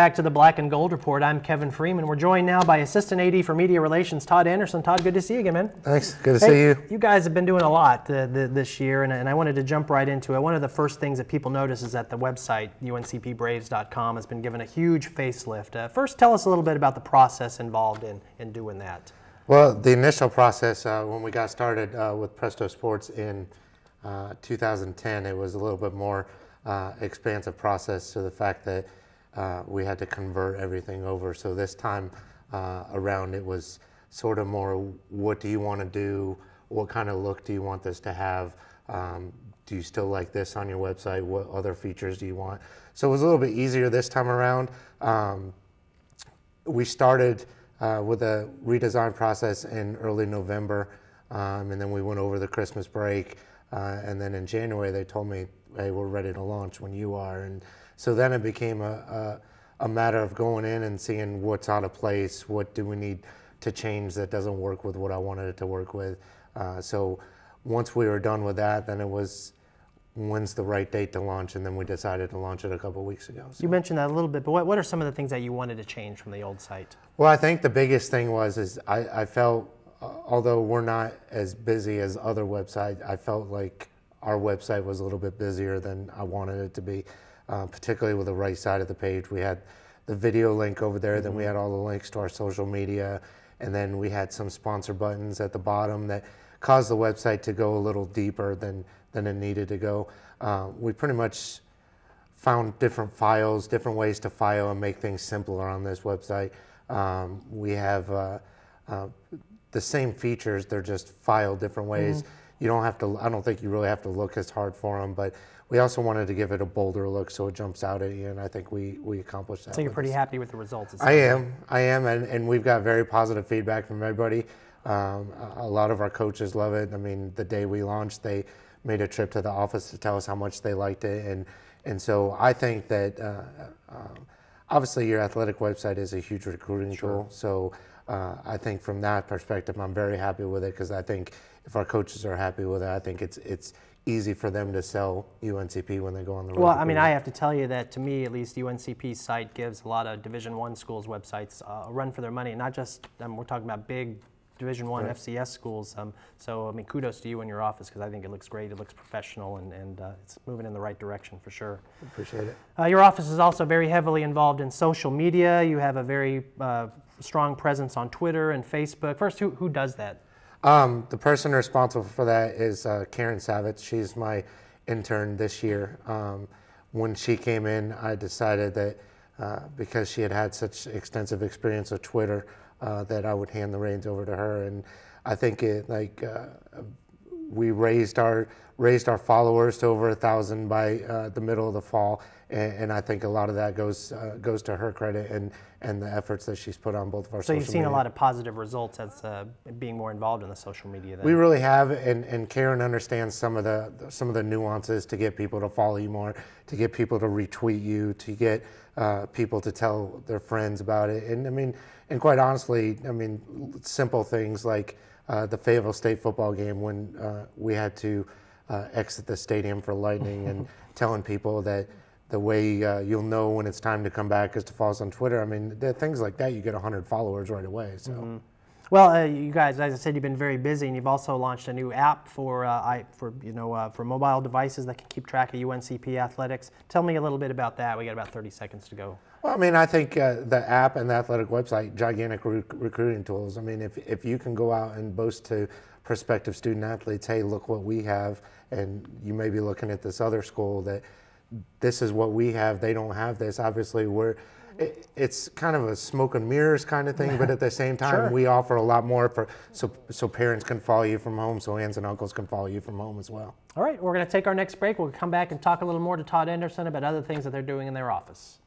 Back to the Black and Gold Report. I'm Kevin Freeman. We're joined now by Assistant AD for Media Relations, Todd Anderson. Todd, good to see you again, man. Thanks. Good to see you. You guys have been doing a lot this year, and I wanted to jump right into it. One of the first things that people notice is that the website, uncpbraves.com, has been given a huge facelift. First, tell us a little bit about the process involved in doing that. Well, the initial process, when we got started with Presto Sports in 2010, it was a little bit more expansive process to the fact that we had to convert everything over. So this time around, it was sort of more, what do you want to do? What kind of look do you want this to have? Do you still like this on your website? What other features do you want? So it was a little bit easier this time around. We started with a redesign process in early November, and then we went over the Christmas break. And then in January, they told me, hey, we're ready to launch when you are. And so then it became a matter of going in and seeing what's out of place, what do we need to change that doesn't work with what I wanted it to work with. So once we were done with that, then it was, when's the right date to launch? And then we decided to launch it a couple of weeks ago. So. You mentioned that a little bit, but what are some of the things that you wanted to change from the old site? Well, I think the biggest thing was I felt, although we're not as busy as other websites, I felt like our website was a little bit busier than I wanted it to be. Particularly with the right side of the page. We had the video link over there, then we had all the links to our social media, and then we had some sponsor buttons at the bottom that caused the website to go a little deeper than it needed to go. We pretty much found different files, different ways to file and make things simpler on this website. We have the same features, they're just filed different ways. You don't have to, I don't think you really have to look as hard for them, but we also wanted to give it a bolder look so it jumps out at you, and I think we accomplished that. So you're pretty happy with the results? I am, and we've got very positive feedback from everybody. A lot of our coaches love it. I mean, the day we launched, they made a trip to the office to tell us how much they liked it, and so I think that obviously your athletic website is a huge recruiting tool, so I think from that perspective, I'm very happy with it, because I think if our coaches are happy with it, I think it's easy for them to sell UNCP when they go on the road. Well, I mean, I have to tell you that, to me at least, UNCP's site gives a lot of Division I schools' websites a run for their money. Not just, we're talking about big Division I FCS schools. So, I mean, kudos to you and your office, because I think it looks great. It looks professional, and it's moving in the right direction for sure. Appreciate it. Your office is also very heavily involved in social media. You have a very strong presence on Twitter and Facebook. First, who does that? The person responsible for that is Karen Savitz. She's my intern this year. When she came in, I decided that because she had such extensive experience with Twitter, that I would hand the reins over to her. And I think we raised our followers to over 1,000 by the middle of the fall, and I think a lot of that goes to her credit and the efforts that she's put on both of our social media. So you've seen a lot of positive results as being more involved in the social media then. We really have, and Karen understands some of the nuances to get people to follow you more, to get people to retweet you, to get people to tell their friends about it. And I mean, and quite honestly, I mean, simple things like the Fayetteville State football game when we had to exit the stadium for lightning, and telling people that the way you'll know when it's time to come back is to follow us on Twitter. I mean, things like that, you get 100 followers right away. So. Well, you guys, as I said, you've been very busy, and you've also launched a new app for mobile devices that can keep track of UNCP athletics. Tell me a little bit about that. We got about 30 seconds to go. Well, I mean, I think the app and the athletic website, gigantic recruiting tools. I mean, if you can go out and boast to prospective student athletes, hey, look what we have, and you may be looking at this other school that this is what we have, they don't have this. Obviously, it's kind of a smoke and mirrors kind of thing, but at the same time, we offer a lot more so parents can follow you from home, so aunts and uncles can follow you from home as well. All right, we're going to take our next break. We'll come back and talk a little more to Todd Anderson about other things that they're doing in their office.